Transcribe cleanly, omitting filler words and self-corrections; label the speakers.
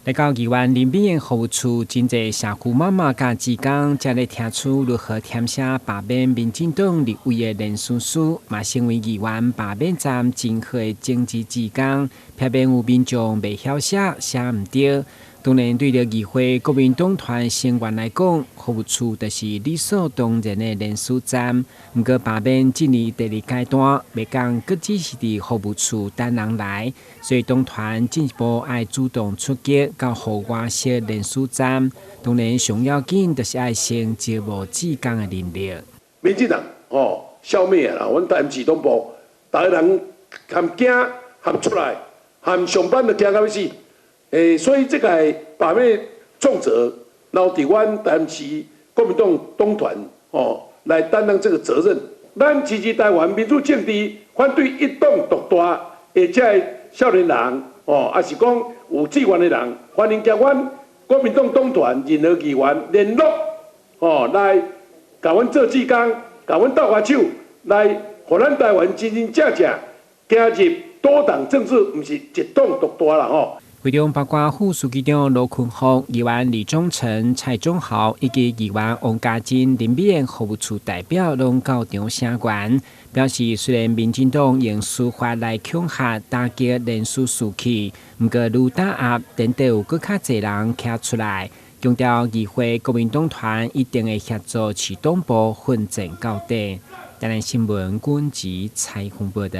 Speaker 1: 来到宜湾林边服务处，真侪社区妈妈甲职工，才来听出如何填写罢免民进党立委的联署书，嘛成为宜湾罢免站真好的政治职工。偏偏有民众未晓写，写唔对。当然，对着议会国民党团成员来讲，服务处就是理所当然的联署站。不过罢免进入第二阶段，未讲佫只是伫服务处等人来，所以党团进一步爱主动出击，到户外设联署站。当然，上要紧就是爱先招募志工的能力。
Speaker 2: 民进党消灭啦！阮台市党部，大家人含惊含出来，含上班就惊到要死。所以这个罢免重责，然后伫阮台市国民党党团来担当这个责任。咱支持台湾民主政治，反对一党独大，而且少年人也是讲有志愿的人，欢迎甲阮国民党党团任何议员联络，来甲阮做志工，甲阮斗下手，来互咱台湾真真正正行入多党政治，毋是一党独大啦
Speaker 1: 会中包括副书记长罗坤宏、议员李忠诚、蔡忠豪以及议员王家珍、林美燕服务处代表拢到场声援，表示虽然民进党用司法来恐吓打击联署士气，不过愈打压，等得有更较侪人站出来，强调议会国民党团一定会协助市党部奋战到底。台南新闻军集采访报道。